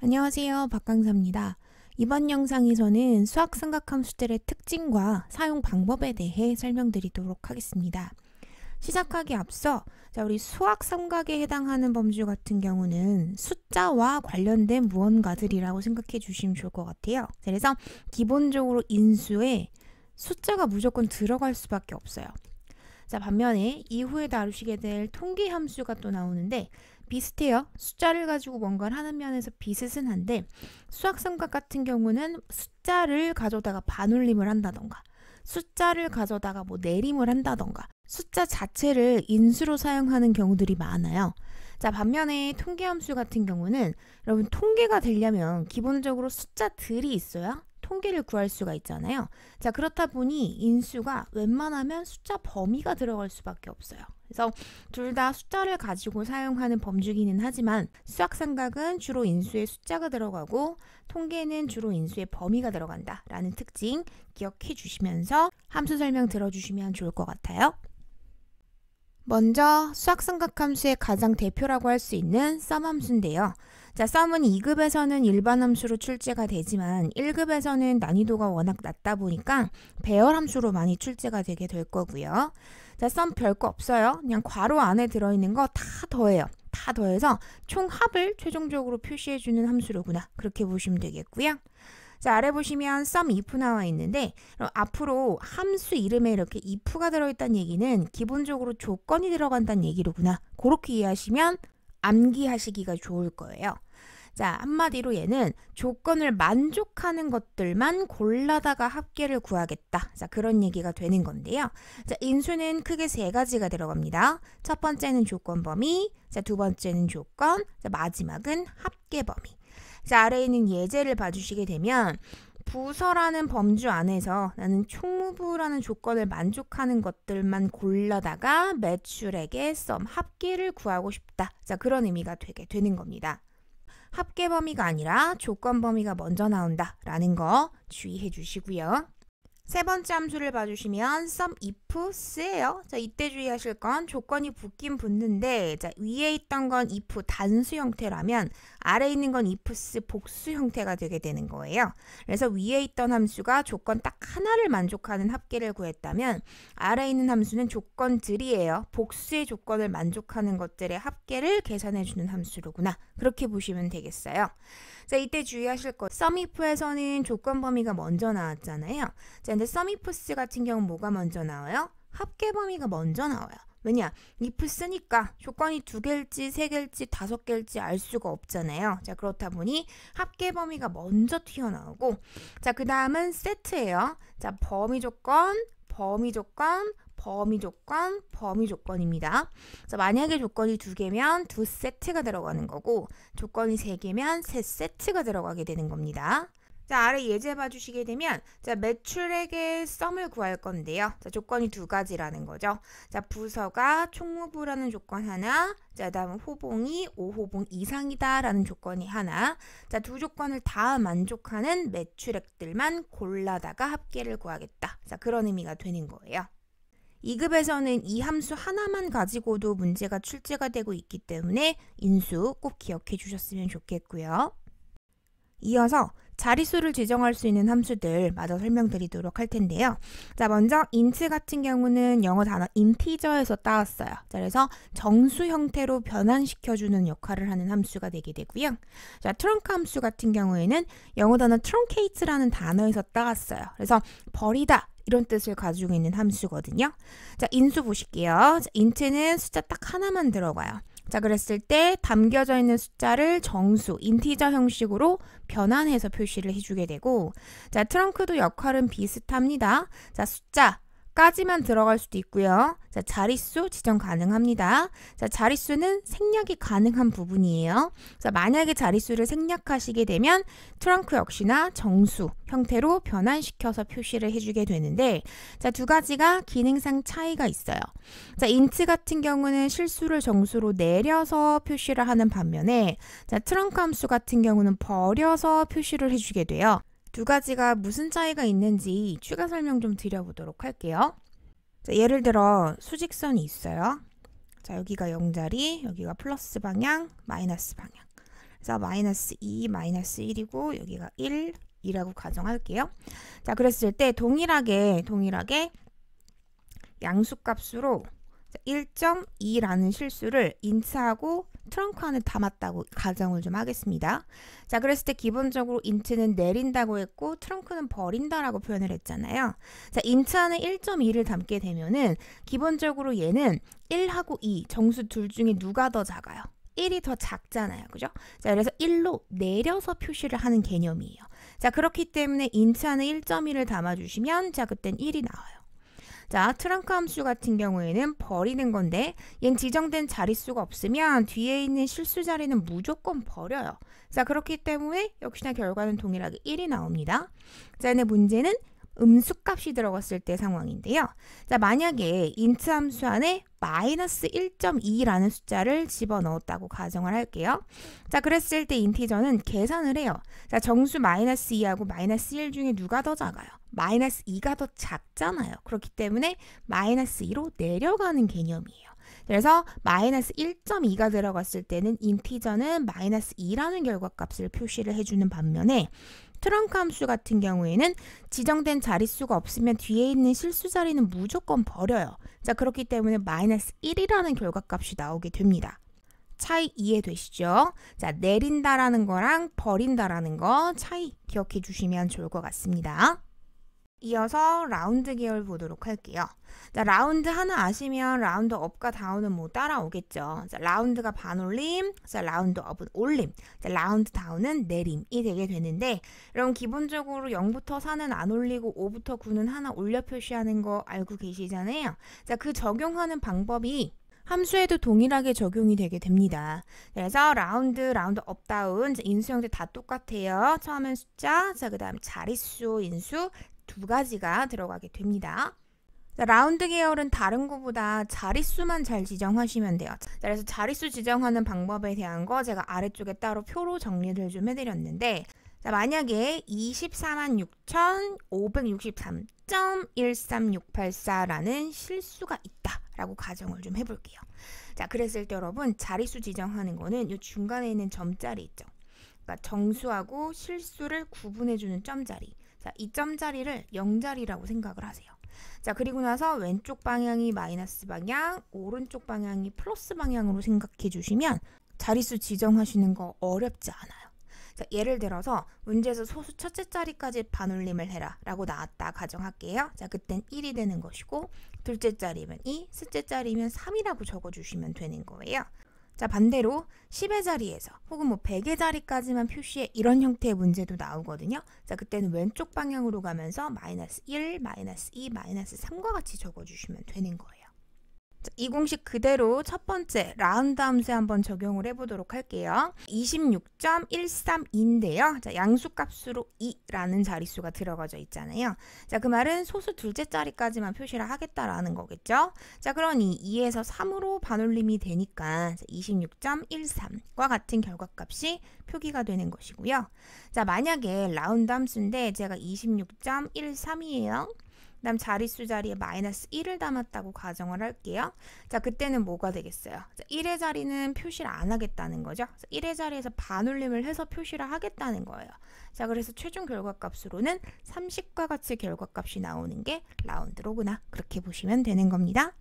안녕하세요. 박강사입니다. 이번 영상에서는 수학 삼각함수들의 특징과 사용 방법에 대해 설명드리도록 하겠습니다. 시작하기 앞서 우리 수학 삼각에 해당하는 범주 같은 경우는 숫자와 관련된 무언가들이라고 생각해 주시면 좋을 것 같아요. 그래서 기본적으로 인수에 숫자가 무조건 들어갈 수밖에 없어요. 반면에 이후에 다루시게 될 통계 함수가 또 나오는데 비슷해요. 숫자를 가지고 뭔가를 하는 면에서 비슷은 한데 수학 삼각 같은 경우는 숫자를 가져다가 반올림을 한다던가 숫자를 가져다가 내림을 한다던가 숫자 자체를 인수로 사용하는 경우들이 많아요. 반면에 통계 함수 같은 경우는 여러분 통계가 되려면 기본적으로 숫자들이 있어야 통계를 구할 수가 있잖아요. 그렇다 보니 인수가 웬만하면 숫자 범위가 들어갈 수밖에 없어요. 그래서 둘 다 숫자를 가지고 사용하는 범주기는 하지만 수학 삼각은 주로 인수에 숫자가 들어가고 통계는 주로 인수에 범위가 들어간다 라는 특징 기억해 주시면서 함수 설명 들어주시면 좋을 것 같아요. 먼저 수학 삼각함수의 가장 대표라고 할 수 있는 썸 함수인데요. 썸은 2급에서는 일반 함수로 출제가 되지만 1급에서는 난이도가 워낙 낮다 보니까 배열 함수로 많이 출제가 되게 될 거고요. 썸 별거 없어요. 그냥 괄호 안에 들어있는 거 다 더해요. 다 더해서 총 합을 최종적으로 표시해주는 함수로구나. 그렇게 보시면 되겠고요. 아래 보시면 sum if 나와 있는데 앞으로 함수 이름에 이렇게 if가 들어있다는 얘기는 기본적으로 조건이 들어간다는 얘기로구나. 그렇게 이해하시면 암기하시기가 좋을 거예요. 한마디로 얘는 조건을 만족하는 것들만 골라다가 합계를 구하겠다. 그런 얘기가 되는 건데요. 인수는 크게 세 가지가 들어갑니다. 첫 번째는 조건 범위, 두 번째는 조건, 마지막은 합계 범위. 아래에 있는 예제를 봐주시게 되면 부서라는 범주 안에서 나는 총무부라는 조건을 만족하는 것들만 골라다가 매출액의 썸, 합계를 구하고 싶다. 그런 의미가 되게 되는 겁니다. 합계 범위가 아니라 조건 범위가 먼저 나온다 라는 거 주의해 주시고요. 세 번째 함수를 봐주시면 sum ifs예요. 이때 주의하실 건 조건이 붙긴 붙는데 위에 있던 건 if 단수 형태라면 아래에 있는 건 ifs 복수 형태가 되게 되는 거예요. 그래서 위에 있던 함수가 조건 딱 하나를 만족하는 합계를 구했다면 아래에 있는 함수는 조건들이에요. 복수의 조건을 만족하는 것들의 합계를 계산해주는 함수로구나. 그렇게 보시면 되겠어요. 이때 주의하실 것, sum if에서는 조건 범위가 먼저 나왔잖아요. 근데 sum ifs 같은 경우는 뭐가 먼저 나와요? 합계 범위가 먼저 나와요. 왜냐? if 쓰니까 조건이 2개일지 3개일지 5개일지 알 수가 없잖아요. 그렇다 보니 합계 범위가 먼저 튀어나오고 그 다음은 set예요. 범위 조건, 범위 조건, 범위 조건, 범위 조건입니다. 만약에 조건이 2개면 2세트가 들어가는 거고 조건이 3개면 3세트가 들어가게 되는 겁니다. 아래 예제 봐주시게 되면 매출액의 썸을 구할 건데요. 조건이 2가지라는 거죠. 부서가 총무부라는 조건 하나, 다음 호봉이 5호봉 이상이다 라는 조건이 하나. 두 조건을 다 만족하는 매출액들만 골라다가 합계를 구하겠다. 그런 의미가 되는 거예요. 2급에서는 이 함수 하나만 가지고도 문제가 출제가 되고 있기 때문에 인수 꼭 기억해 주셨으면 좋겠고요. 이어서 자릿수를 지정할 수 있는 함수들 마저 설명드리도록 할 텐데요. 먼저 int 같은 경우는 영어 단어 integer에서 따왔어요. 그래서 정수 형태로 변환시켜주는 역할을 하는 함수가 되게 되고요. trunc 함수 같은 경우에는 영어 단어 truncate라는 단어에서 따왔어요. 그래서 버리다 이런 뜻을 가지고 있는 함수거든요. 인수 보실게요. int는 숫자 딱 하나만 들어가요. 그랬을 때 담겨져 있는 숫자를 정수, 인티저 형식으로 변환해서 표시를 해주게 되고 트렁크도 역할은 비슷합니다. 숫자까지만 들어갈 수도 있고요. 자릿수 지정 가능합니다. 자릿수는 생략이 가능한 부분이에요. 만약에 자릿수를 생략하시게 되면 트렁크 역시나 정수 형태로 변환시켜서 표시를 해주게 되는데 2가지가 기능상 차이가 있어요. int 같은 경우는 실수를 정수로 내려서 표시를 하는 반면에 트렁크 함수 같은 경우는 버려서 표시를 해주게 돼요. 2가지가 무슨 차이가 있는지 추가 설명 좀 드려보도록 할게요. 예를 들어 수직선이 있어요. 여기가 0자리, 여기가 플러스 방향, 마이너스 방향. 그래서 마이너스 2, 마이너스 1이고 여기가 1, 2라고 가정할게요. 자, 그랬을 때 동일하게 양수값으로 1.2라는 실수를 int하고 트렁크 안에 담았다고 가정을 좀 하겠습니다. 자, 그랬을 때 기본적으로 int는 내린다고 했고 트렁크는 버린다라고 표현을 했잖아요. 자, int 안에 1.2를 담게 되면은 기본적으로 얘는 1하고 2 정수 둘 중에 누가 더 작아요? 1이 더 작잖아요. 그죠? 자, 그래서 1로 내려서 표시를 하는 개념이에요. 자, 그렇기 때문에 int 안에 1.2를 담아주시면 자, 그땐 1이 나와요. 자, 트렁크 함수 같은 경우에는 버리는 건데 얘는 지정된 자릿수가 없으면 뒤에 있는 실수 자리는 무조건 버려요. 자, 그렇기 때문에 역시나 결과는 동일하게 1이 나옵니다. 자, 근데 문제는 음수값이 들어갔을 때 상황인데요. 자, 만약에 int 함수 안에 마이너스 1.2라는 숫자를 집어넣었다고 가정을 할게요. 자, 그랬을 때 인티저는 계산을 해요. 자, 정수 마이너스 2하고 마이너스 1 중에 누가 더 작아요? 마이너스 2가 더 작잖아요. 그렇기 때문에 마이너스 2로 내려가는 개념이에요. 그래서 마이너스 1.2가 들어갔을 때는 인티저는 마이너스 2라는 결과값을 표시를 해주는 반면에 트렁크 함수 같은 경우에는 지정된 자릿수가 없으면 뒤에 있는 실수 자리는 무조건 버려요. 자, 그렇기 때문에 마이너스 1이라는 결과값이 나오게 됩니다. 차이 이해되시죠? 자, 내린다라는 거랑 버린다라는 거 차이 기억해 주시면 좋을 것 같습니다. 이어서 라운드 계열 보도록 할게요. 자, 라운드 하나 아시면 라운드 업과 다운은 뭐 따라오겠죠. 자, 라운드가 반올림, 자, 라운드 업은 올림, 자, 라운드 다운은 내림이 되게 되는데, 그럼 기본적으로 0부터 4는 안 올리고 5부터 9는 하나 올려 표시하는 거 알고 계시잖아요. 자, 그 적용하는 방법이 함수에도 동일하게 적용이 되게 됩니다. 그래서 라운드 업 다운, 인수 형태 다 똑같아요. 처음엔 숫자, 자, 그 다음 자릿수, 인수 두 가지가 들어가게 됩니다. 자, 라운드 계열은 다른 거보다 자릿수만 잘 지정하시면 돼요. 자, 그래서 자릿수 지정하는 방법에 대한 거 제가 아래쪽에 따로 표로 정리를 좀 해드렸는데, 자, 만약에 246,563.13684라는 실수가 있다라고 가정을 좀 해볼게요. 자, 그랬을 때 여러분 자릿수 지정하는 거는 이 중간에 있는 점자리 있죠. 그러니까 정수하고 실수를 구분해주는 점자리. 자, 이 점자리를 0자리라고 생각을 하세요. 자, 그리고 나서 왼쪽 방향이 마이너스 방향, 오른쪽 방향이 플러스 방향으로 생각해 주시면 자릿수 지정하시는 거 어렵지 않아요. 자, 예를 들어서 문제에서 소수 첫째 자리까지 반올림을 해라 라고 나왔다 가정할게요. 자, 그땐 1이 되는 것이고 둘째 자리면 2, 셋째 자리면 3이라고 적어주시면 되는 거예요. 자, 반대로 10의 자리에서 혹은 뭐 100의 자리까지만 표시해 이런 형태의 문제도 나오거든요. 자, 그때는 왼쪽 방향으로 가면서 마이너스 1, 마이너스 2, 마이너스 3과 같이 적어주시면 되는 거예요. 자, 이 공식 그대로 첫 번째 라운드 함수에 한번 적용을 해보도록 할게요. 26.132인데요. 자, 양수값으로 2라는 자릿수가 들어가져 있잖아요. 자, 그 말은 소수 둘째 자리까지만 표시를 하겠다라는 거겠죠. 자, 그러니 2에서 3으로 반올림이 되니까 26.13과 같은 결과값이 표기가 되는 것이고요. 자, 만약에 라운드 함수인데 제가 26.13이에요. 그 다음 자릿수 자리에 마이너스 1을 담았다고 가정을 할게요. 자, 그때는 뭐가 되겠어요? 자, 1의 자리는 표시를 안 하겠다는 거죠. 1의 자리에서 반올림을 해서 표시를 하겠다는 거예요. 자, 그래서 최종 결과값으로는 30과 같이 결과값이 나오는 게 라운드로구나. 그렇게 보시면 되는 겁니다.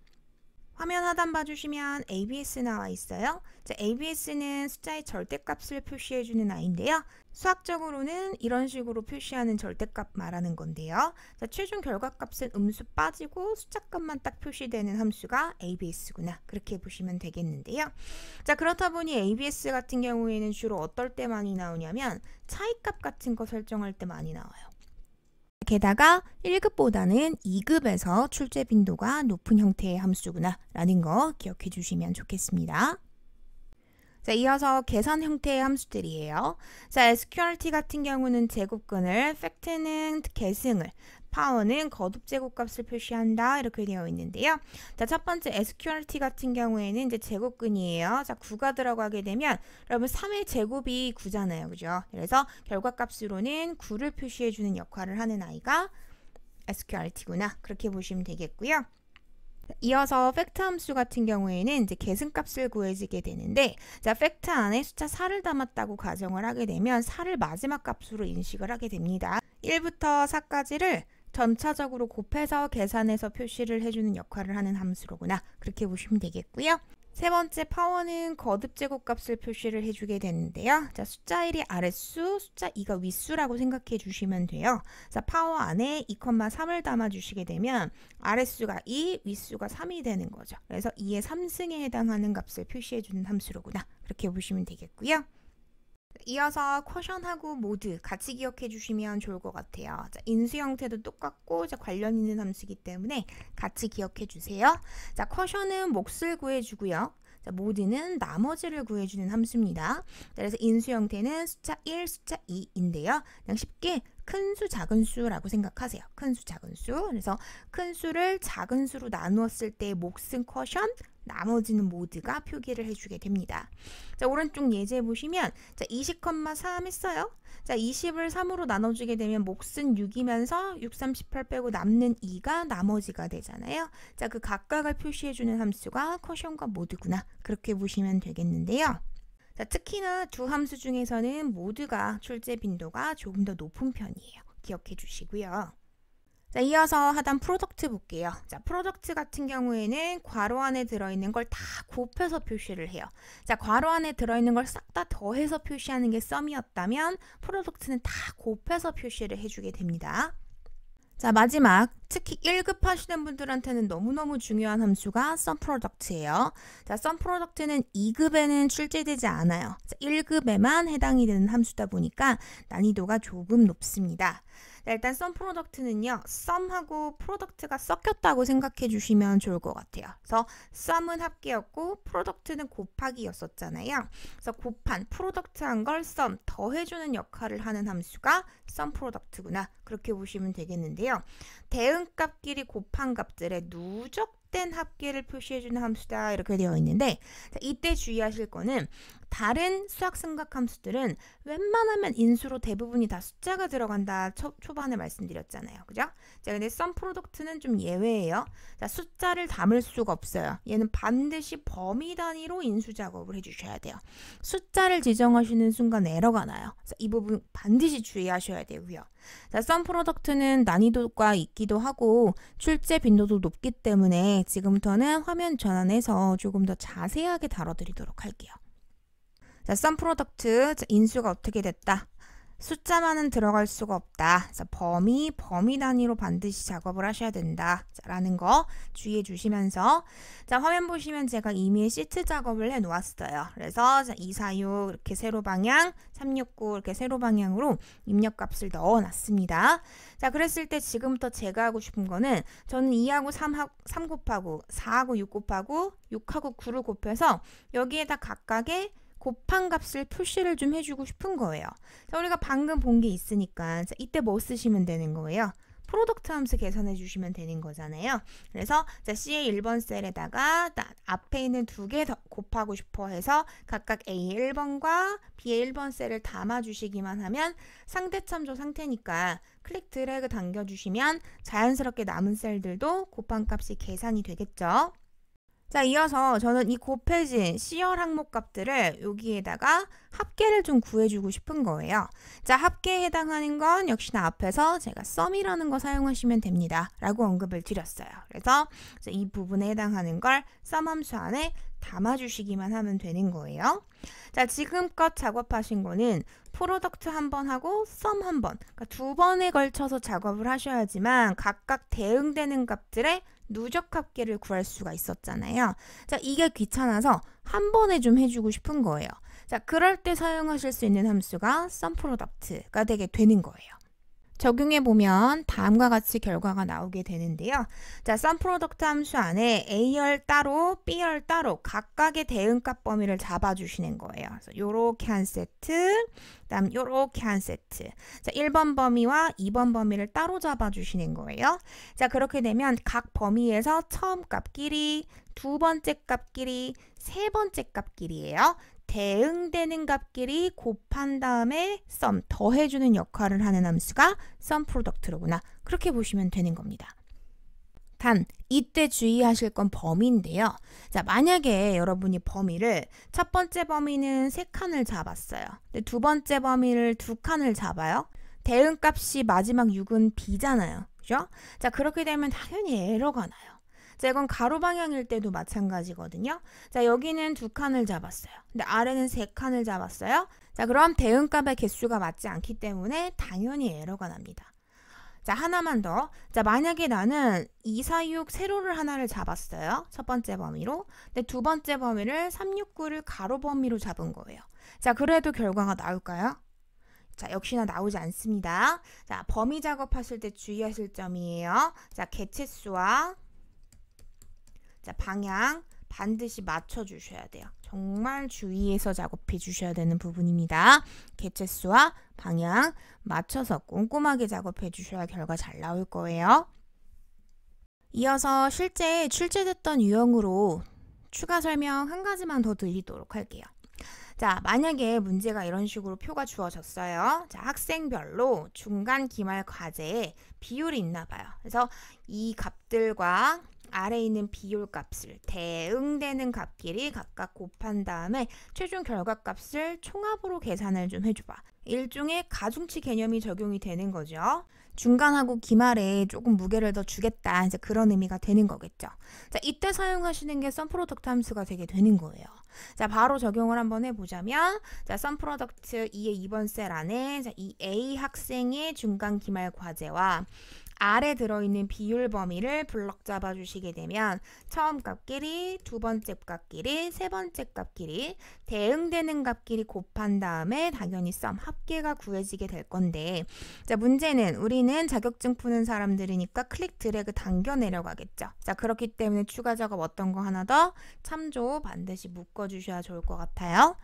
화면 하단 봐주시면 ABS 나와 있어요. 자, ABS는 숫자의 절대값을 표시해주는 아이인데요. 수학적으로는 이런 식으로 표시하는 절대값 말하는 건데요. 자, 최종 결과값은 음수 빠지고 숫자값만 딱 표시되는 함수가 ABS구나. 그렇게 보시면 되겠는데요. 자, 그렇다 보니 ABS 같은 경우에는 주로 어떨 때 많이 나오냐면 차이값 같은 거 설정할 때 많이 나와요. 게다가 1급보다는 2급에서 출제 빈도가 높은 형태의 함수구나 라는 거 기억해 주시면 좋겠습니다. 자, 이어서 계산 형태의 함수들이에요. 자, SQRT 같은 경우는 제곱근을, 팩트는 계승을, 파워는 거듭 제곱값을 표시한다 이렇게 되어 있는데요. 자, 첫 번째 SQRT 같은 경우에는 이제 제곱근이에요. 자, 9가 들어가게 되면 여러분 3의 제곱이 9잖아요. 그죠? 그래서 결과값으로는 9를 표시해 주는 역할을 하는 아이가 SQRT구나. 그렇게 보시면 되겠고요. 이어서 팩트 함수 같은 경우에는 이제 계승값을 구해주게 되는데, 자, 팩트 안에 숫자 4를 담았다고 가정을 하게 되면 4를 마지막 값으로 인식을 하게 됩니다. 1부터 4까지를 전차적으로 곱해서 계산해서 표시를 해주는 역할을 하는 함수로구나. 그렇게 보시면 되겠고요. 세 번째 파워는 거듭 제곱값을 표시를 해주게 되는데요. 자, 숫자 1이 아랫수, 숫자 2가 윗수라고 생각해 주시면 돼요. 자, 파워 안에 2,3을 담아주시게 되면 아랫수가 2, 윗수가 3이 되는 거죠. 그래서 2의 3승에 해당하는 값을 표시해주는 함수로구나. 그렇게 보시면 되겠고요. 이어서 쿼션하고 모드 같이 기억해 주시면 좋을 것 같아요. 자, 인수 형태도 똑같고 관련 있는 함수이기 때문에 같이 기억해 주세요. 자, 쿼션은 몫을 구해주고요. 자, 모드는 나머지를 구해주는 함수입니다. 그래서 인수 형태는 숫자 1, 숫자 2인데요. 그냥 쉽게 큰 수, 작은 수라고 생각하세요. 큰 수, 작은 수. 그래서 큰 수를 작은 수로 나누었을 때 몫은 쿼션, 나머지는 모드가 표기를 해주게 됩니다. 자, 오른쪽 예제 보시면 자, 20,3 했어요. 자, 20을 3으로 나눠주게 되면 몫은 6이면서 6, 38 빼고 남는 2가 나머지가 되잖아요. 자, 그 각각을 표시해주는 함수가 쿼션과 모드구나. 그렇게 보시면 되겠는데요. 자, 특히나 두 함수 중에서는 모두가 출제 빈도가 조금 더 높은 편이에요. 기억해 주시고요. 자, 이어서 하단 프로덕트 볼게요. 자, 프로덕트 같은 경우에는 괄호 안에 들어있는 걸 다 곱해서 표시를 해요. 자, 괄호 안에 들어있는 걸 싹 다 더해서 표시하는 게 썸이었다면 프로덕트는 다 곱해서 표시를 해주게 됩니다. 자, 마지막 특히 1급 하시는 분들한테는 너무너무 중요한 함수가 썸프로덕트예요. 자, 썸프로덕트는 2급에는 출제되지 않아요. 자, 1급에만 해당이 되는 함수다 보니까 난이도가 조금 높습니다. 자, 일단 썸프로덕트는요, 썸하고 프로덕트가 섞였다고 생각해 주시면 좋을 것 같아요. 그래서 썸은 합계였고 프로덕트는 곱하기였었잖아요. 그래서 곱한 프로덕트한 걸 썸 더해주는 역할을 하는 함수가 썸프로덕트구나. 그렇게 보시면 되겠는데요. 대응값끼리 곱한 값들의 누적된 합계를 표시해주는 함수다. 이렇게 되어 있는데, 자, 이때 주의하실 거는 다른 수학생각 함수들은 웬만하면 인수로 대부분이 다 숫자가 들어간다 초반에 말씀드렸잖아요. 그죠? 자, 근데 썸 프로덕트는 좀 예외예요. 자, 숫자를 담을 수가 없어요. 얘는 반드시 범위 단위로 인수 작업을 해주셔야 돼요. 숫자를 지정하시는 순간 에러가 나요. 그래서 이 부분 반드시 주의하셔야 되고요. 자, 썸 프로덕트는 난이도가 있기도 하고 출제 빈도도 높기 때문에 지금부터는 화면 전환해서 조금 더 자세하게 다뤄드리도록 할게요. 자, 썸 프로덕트, 인수가 어떻게 됐다? 숫자만은 들어갈 수가 없다. 그래서 범위 단위로 반드시 작업을 하셔야 된다. 라는 거 주의해 주시면서, 자, 화면 보시면 제가 이미 시트 작업을 해 놓았어요. 그래서 246 이렇게 세로 방향, 369 이렇게 세로 방향으로 입력값을 넣어 놨습니다. 자, 그랬을 때 지금부터 제가 하고 싶은 거는 저는 2하고 3 곱하고 4하고 6 곱하고 6하고 9를 곱해서 여기에다 각각의 곱한 값을 표시를 좀 해주고 싶은 거예요. 자, 우리가 방금 본 게 있으니까 자, 이때 뭐 쓰시면 되는 거예요? 프로덕트 함수 계산해 주시면 되는 거잖아요. 그래서 자, C의 1번 셀에다가 앞에 있는 두 개 더 곱하고 싶어 해서 각각 A의 1번과 B의 1번 셀을 담아주시기만 하면 상대참조 상태니까 클릭 드래그 당겨주시면 자연스럽게 남은 셀들도 곱한 값이 계산이 되겠죠. 자, 이어서 저는 이 곱해진 C열 항목 값들을 여기에다가 합계를 좀 구해주고 싶은 거예요. 자, 합계에 해당하는 건 역시나 앞에서 제가 썸이라는 거 사용하시면 됩니다. 라고 언급을 드렸어요. 그래서 이 부분에 해당하는 걸 썸 함수 안에 담아주시기만 하면 되는 거예요. 자, 지금껏 작업하신 거는 프로덕트 한 번 하고 썸 한 번, 그러니까 두 번에 걸쳐서 작업을 하셔야지만 각각 대응되는 값들의 누적 합계를 구할 수가 있었잖아요. 자, 이게 귀찮아서 한 번에 좀 해주고 싶은 거예요. 자, 그럴 때 사용하실 수 있는 함수가 썸프로덕트가 되게 되는 거예요. 적용해보면 다음과 같이 결과가 나오게 되는데요. 자, 썸프로덕트 함수 안에 A열 따로, B열 따로 각각의 대응값 범위를 잡아주시는 거예요. 그래서 요렇게 한 세트, 그다음 요렇게 한 세트. 자, 1번 범위와 2번 범위를 따로 잡아주시는 거예요. 자, 그렇게 되면 각 범위에서 처음 값끼리, 두 번째 값끼리, 세 번째 값끼리예요. 대응되는 값끼리 곱한 다음에 썸 더해주는 역할을 하는 함수가 썸 프로덕트로구나. 그렇게 보시면 되는 겁니다. 단 이때 주의하실 건 범위인데요. 자, 만약에 여러분이 범위를 첫 번째 범위는 3칸을 잡았어요. 근데 두 번째 범위를 2칸을 잡아요. 대응값이 마지막 6은 b잖아요. 그죠? 자, 그렇게 되면 당연히 에러가 나요. 자, 이건 가로 방향일 때도 마찬가지거든요. 자, 여기는 2칸을 잡았어요. 근데 아래는 3칸을 잡았어요. 자, 그럼 대응값의 개수가 맞지 않기 때문에 당연히 에러가 납니다. 자, 하나만 더. 자, 만약에 나는 2, 4, 6 세로를 하나를 잡았어요. 첫 번째 범위로. 근데 두 번째 범위를 3, 6, 9를 가로 범위로 잡은 거예요. 자, 그래도 결과가 나올까요? 자, 역시나 나오지 않습니다. 자, 범위 작업하실 때 주의하실 점이에요. 자, 개체수와 자, 방향 반드시 맞춰주셔야 돼요. 정말 주의해서 작업해 주셔야 되는 부분입니다. 개체수와 방향 맞춰서 꼼꼼하게 작업해 주셔야 결과 잘 나올 거예요. 이어서 실제 출제됐던 유형으로 추가 설명 한 가지만 더 드리도록 할게요. 자, 만약에 문제가 이런 식으로 표가 주어졌어요. 자, 학생별로 중간 기말 과제에 비율이 있나 봐요. 그래서 이 값들과 아래에 있는 비율값을 대응되는 값끼리 각각 곱한 다음에 최종 결과값을 총합으로 계산을 좀 해줘봐. 일종의 가중치 개념이 적용이 되는 거죠. 중간하고 기말에 조금 무게를 더 주겠다. 이제 그런 의미가 되는 거겠죠. 자, 이때 사용하시는 게 썸프로덕트 함수가 되게 되는 거예요. 자, 바로 적용을 한번 해보자면, 자, 썸프로덕트 2의 2번 셀 안에 자, 이 A 학생의 중간 기말 과제와 아래 들어있는 비율 범위를 블럭 잡아주시게 되면 처음 값끼리, 두 번째 값끼리, 세 번째 값끼리 대응되는 값끼리 곱한 다음에 당연히 썸, 합계가 구해지게 될 건데, 자, 문제는 우리는 자격증 푸는 사람들이니까 클릭 드래그 당겨 내려가겠죠. 자, 그렇기 때문에 추가 작업 어떤 거 하나 더 참조 반드시 묶어주셔야 좋을 것 같아요.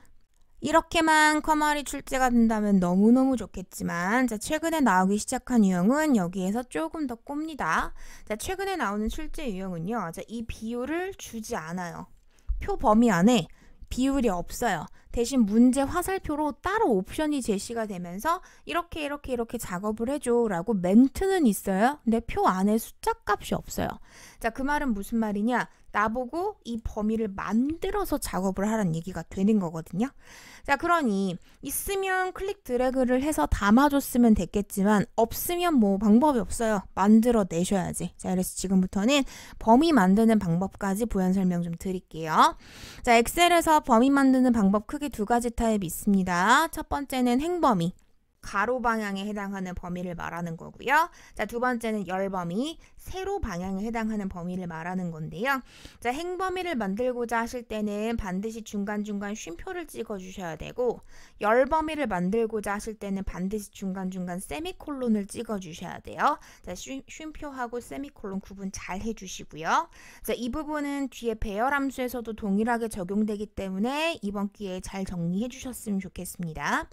이렇게만 쿼마리 출제가 된다면 너무너무 좋겠지만, 자, 최근에 나오기 시작한 유형은 여기에서 조금 더 꼽니다. 자, 최근에 나오는 출제 유형은요. 자, 이 비율을 주지 않아요. 표 범위 안에 비율이 없어요. 대신 문제 화살표로 따로 옵션이 제시가 되면서 이렇게 작업을 해줘 라고 멘트는 있어요. 근데 표 안에 숫자 값이 없어요. 자, 그 말은 무슨 말이냐? 나보고 이 범위를 만들어서 작업을 하라는 얘기가 되는 거거든요. 자, 그러니 있으면 클릭 드래그를 해서 담아줬으면 됐겠지만 없으면 뭐 방법이 없어요. 만들어 내셔야지. 자, 그래서 지금부터는 범위 만드는 방법까지 부연 설명 좀 드릴게요. 자, 엑셀에서 범위 만드는 방법 크게 두 가지 타입이 있습니다. 첫 번째는 행범위. 가로 방향에 해당하는 범위를 말하는 거고요. 자, 두 번째는 열범위, 세로 방향에 해당하는 범위를 말하는 건데요. 자, 행범위를 만들고자 하실 때는 반드시 중간중간 쉼표를 찍어 주셔야 되고, 열범위를 만들고자 하실 때는 반드시 중간중간 세미콜론을 찍어 주셔야 돼요. 자, 쉼표하고 세미콜론 구분 잘 해주시고요. 자, 이 부분은 뒤에 배열 함수에서도 동일하게 적용되기 때문에 이번 기회에 잘 정리해 주셨으면 좋겠습니다.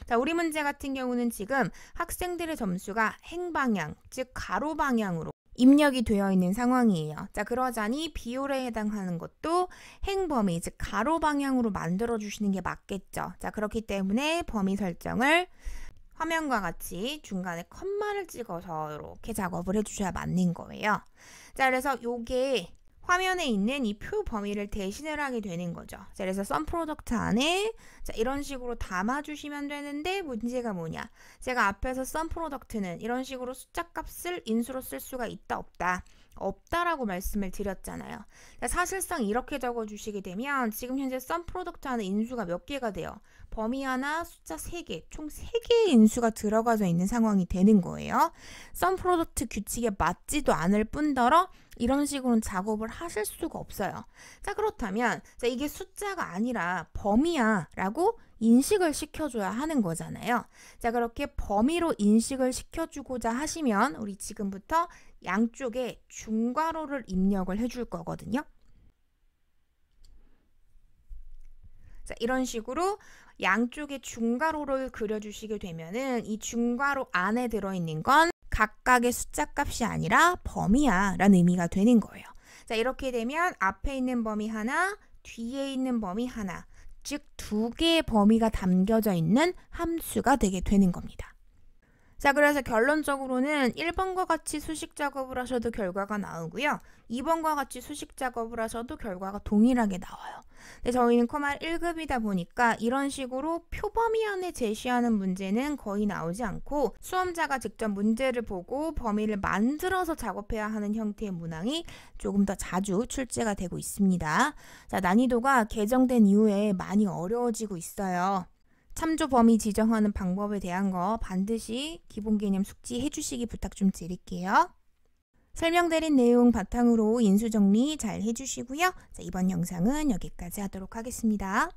자, 우리 문제 같은 경우는 지금 학생들의 점수가 행방향, 즉 가로 방향으로 입력이 되어 있는 상황이에요. 자, 그러자니 비율에 해당하는 것도 행범위, 즉 가로 방향으로 만들어 주시는 게 맞겠죠. 자, 그렇기 때문에 범위 설정을 화면과 같이 중간에 컴마를 찍어서 이렇게 작업을 해주셔야 맞는 거예요. 자, 그래서 요게 화면에 있는 이 표 범위를 대신을 하게 되는 거죠. 자, 그래서 썸프로덕트 안에 자, 이런 식으로 담아주시면 되는데 문제가 뭐냐? 제가 앞에서 썸프로덕트는 이런 식으로 숫자 값을 인수로 쓸 수가 있다 없다? 없다라고 말씀을 드렸잖아요. 자, 사실상 이렇게 적어주시게 되면 지금 현재 썸프로덕트 안에 인수가 몇 개가 돼요? 범위 하나, 숫자 3개, 총 3개의 인수가 들어가져 있는 상황이 되는 거예요. 썸프로덕트 규칙에 맞지도 않을 뿐더러 이런 식으로는 작업을 하실 수가 없어요. 자, 그렇다면 자, 이게 숫자가 아니라 범위야 라고 인식을 시켜줘야 하는 거잖아요. 자, 그렇게 범위로 인식을 시켜주고자 하시면 우리 지금부터 양쪽에 중괄호를 입력을 해줄 거거든요. 자, 이런 식으로 양쪽에 중괄호를 그려주시게 되면은 이 중괄호 안에 들어있는 건 각각의 숫자 값이 아니라 범위야 라는 의미가 되는 거예요. 자, 이렇게 되면 앞에 있는 범위 하나, 뒤에 있는 범위 하나, 즉 두 개의 범위가 담겨져 있는 함수가 되게 되는 겁니다. 자, 그래서 결론적으로는 1번과 같이 수식 작업을 하셔도 결과가 나오고요. 2번과 같이 수식 작업을 하셔도 결과가 동일하게 나와요. 근데 저희는 코말 1급이다 보니까 이런 식으로 표범위 안에 제시하는 문제는 거의 나오지 않고 수험자가 직접 문제를 보고 범위를 만들어서 작업해야 하는 형태의 문항이 조금 더 자주 출제가 되고 있습니다. 자, 난이도가 개정된 이후에 많이 어려워지고 있어요. 참조 범위 지정하는 방법에 대한 거 반드시 기본 개념 숙지해 주시기 부탁 좀 드릴게요. 설명드린 내용 바탕으로 인수 정리 잘 해주시고요. 자, 이번 영상은 여기까지 하도록 하겠습니다.